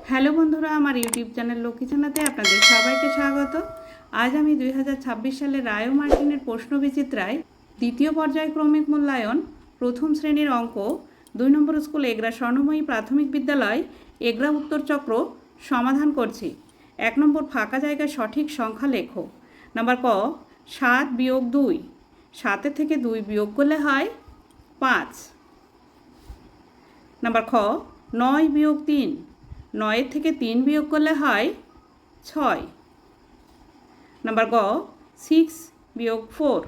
Hello বন্ধুরা, আমার YouTube channel লক্ষ্মীছানাতে আপনাদের সবাইকে স্বাগত। আজ আমি 2026 সালে রায় ও মার্টিনের প্রশ্নবিচিত্রায় দ্বিতীয় পর্যায়ক্রমিক মূল্যায়ন প্রথম শ্রেণীর অঙ্ক 2 নম্বর স্কুল এগরা স্বর্ণময়ী প্রাথমিক বিদ্যালয় এগরা উত্তরচক্র সমাধান করছি। 1 নম্বর ফাঁকা জায়গায় সঠিক সংখ্যা লেখো। নাম্বার ক 7 বিয়োগ 2, 7 থেকে 2 বিয়োগ করলে হয় 5। নাম্বার খ 9 বিয়োগ 3, 9 থেকে 3 বিয়োগ করলে হয় 6। নাম্বার গ 6 বিয়োগ 4,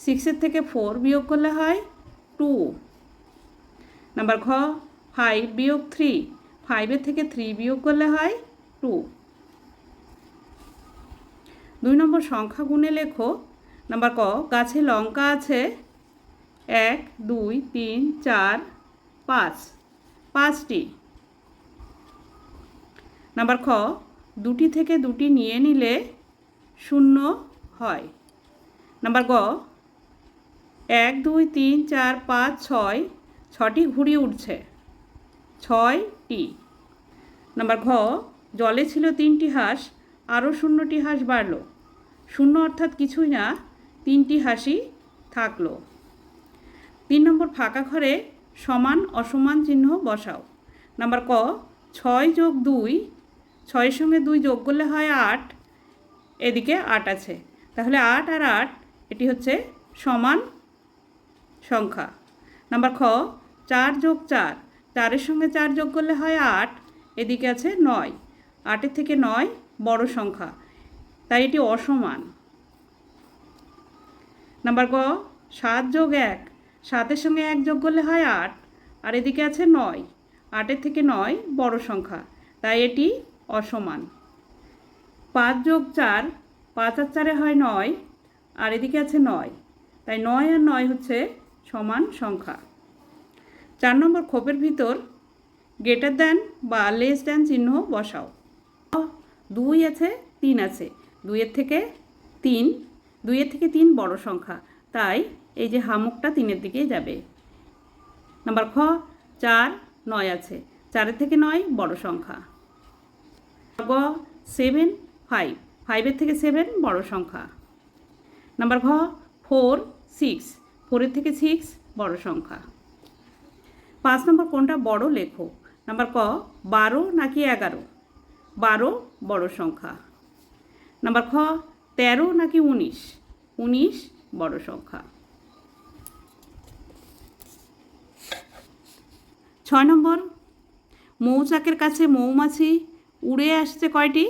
6 থেকে 4 বিয়োগ করলে হয় 2। নাম্বার ঘ 5 বিয়োগ 3, 5 থেকে 3 বিয়োগ করলে হয় 2। 2 নম্বর সংখ্যা গুণে লেখো। নাম্বার ক গাছে লঙ্কা আছে 1 2 3 4 5, 5টি। নাম্বার খ 2টি থেকে 2টি নিয়ে নিলে 0 হয়। নাম্বার গ 1 2 3 4 5 6, 6টি ঘুড়ি উঠছে 6টি। নাম্বার ঘ জলে ছিল 3টি হাঁস, আরও 0টি হাঁস বাড়লো। 0 অর্থাৎ কিছুই না, 3টি হাঁসই থাকলো। 3 নম্বর ফাঁকা ঘরে সমান অসমান চিহ্ন বসাও। নাম্বার ক 6 যোগ 2, 6-এর সঙ্গে 2 যোগ করলে হয় 8, এদিকে 8 আছে, তাহলে 8 আর 8 এটি হচ্ছে সমান সংখ্যা। নাম্বার খ 4 যোগ 4, 4-এর সঙ্গে 4 যোগ করলে হয় 8, এদিকে আছে 9, 8-এর থেকে 9 বড় সংখ্যা, তাই এটি অসমান। নাম্বার গ 7 যোগ 1, 7-এর সঙ্গে 1 যোগ করলে হয় 8, আর এদিকে আছে 9, 8-এর থেকে 9 বড় সংখ্যা, তাই এটি অসমান। 5 যোগ 4, 5 আর 4-এ হয় 9, আর এদিকে আছে 9, তাই 9 আর 9 হচ্ছে সমান সংখ্যা। 4 নম্বর খোপের ভিতর গ্রেটার দ্যান বা লেস দ্যান চিহ্ন বসাও। 2 আছে 3 আছে, 2-এর থেকে 3 বড় সংখ্যা, তাই এই যে হামুকটা 3-এর দিকেই যাবে। নাম্বার খ 4 9 আছে, 4-এর থেকে 9 বড় সংখ্যা। গ 7 5, 5-এর থেকে 7 বড় সংখ্যা। নাম্বার ঘ 4 6, 4-এর থেকে 6 বড় সংখ্যা। 5 নম্বর কোনটা বড় লেখো। নাম্বার ক 12 নাকি 11, 12 বড় সংখ্যা। নাম্বার খ 13 নাকি 19, 19 বড় সংখ্যা। 6 নম্বর মৌচাকের কাছে মৌমাছি উড়ে আসছে কয়টি?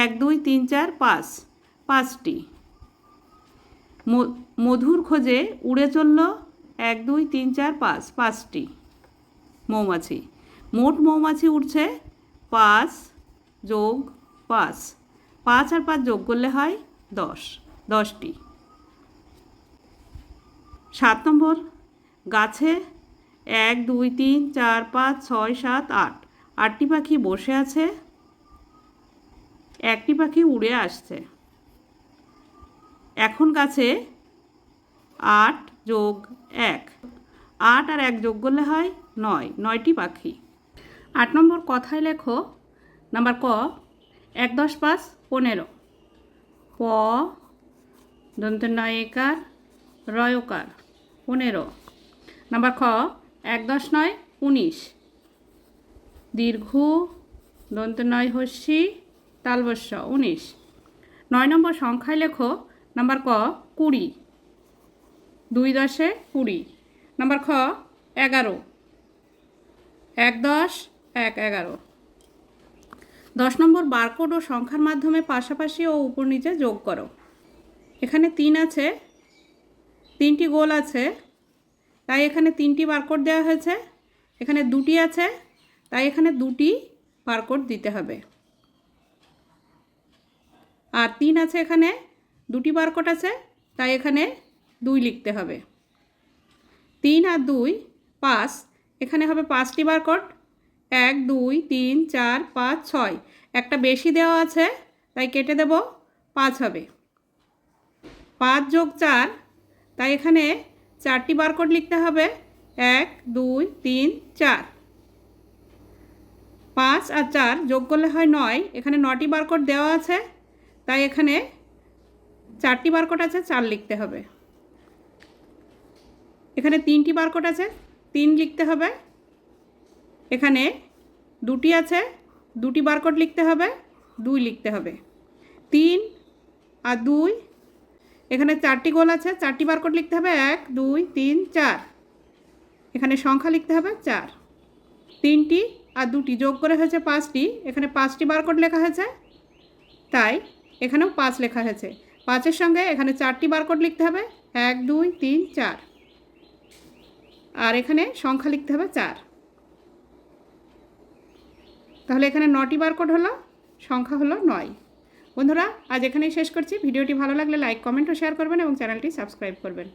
1 2 3 4 5, 5টি। মধুর খোঁজে উড়ে চলল 1 2 3 4 5, 5টি মৌমাছি। মোট মৌমাছি উঠছে 5 যোগ 5, 5 আর 5 যোগ করলে হয় 10, 10টি। 7 নম্বর গাছে 1 2 3 4 5 6 7 8, 8টি পাখি বসে আছে, 1টি পাখি উড়ে আসছে। এখন গাছে 8 যোগ 1, 8 আর 1 যোগ করলে হয় 9, 9টি পাখি। 8 নম্বর কথায় লেখো। নাম্বার ক 1 10 5 15, প দন্ত্য নয়কার রয়কার 15। নাম্বার খ 1 10 9 19, দীর্ঘ দন্ত্য নয় হস্যি তালবস্য 19। 9 নম্বর সংখ্যায় লেখো। নাম্বার ক 20, 2 10 20। নাম্বার খ 11, 1 10 1 11। 10 নম্বর বারকোড ও সংখ্যার মাধ্যমে পাশাপাশি ও উপর নিচে যোগ করো। এখানে 3 আছে, 3টি গোল আছে, তাই এখানে 3টি বারকোড দেওয়া হয়েছে। এখানে 2টি আছে, তাই এখানে 2টি বারকোড দিতে হবে। আর 3 আছে, এখানে 2টি বারকোড আছে, তাই এখানে 2 লিখতে হবে। 3 আর 2 5, এখানে হবে 5টি বারকোড। 1 2 3 4 5 6, একটা বেশি দেওয়া আছে, তাই কেটে দেব, 5 হবে। 5 যোগ 4, তাই এখানে 4টি বারকোড লিখতে হবে। 1 2 3 4। 5 আর 4 যোগ করলে হয় 9। এখানে 9টি বারকোড দেওয়া আছে, তাই এখানে 4টি বারকোড আছে, 4 লিখতে হবে। এখানে 3টি বারকোড আছে, 3 লিখতে হবে। এখানে 2টি আছে, 2টি বারকোড লিখতে হবে, 2 লিখতে হবে। 3 আর 2, এখানে 4টি গোল আছে, 4টি বারকোড লিখতে হবে, 1 2 3 4। এখানে সংখ্যা লিখতে হবে 4। 3টি আর 2টি যোগ করে হয়েছে 5টি, এখানে 5টি বারকোড লেখা হয়েছে, তাই এখানেও 5 লেখা হয়েছে। 5-এর সঙ্গে এখানে 4টি বারকোড লিখতে হবে, 1 2 3 4। আর এখানে সংখ্যা লিখতে হবে 4। তাহলে এখানে 9টি বারকোড হলো, সংখ্যা হলো 9। বন্ধুরা, আজ এখানেই শেষ করছি। ভিডিওটি ভালো লাগলে লাইক, কমেন্ট ও শেয়ার করবেন এবং চ্যানেলটি সাবস্ক্রাইব করবেন।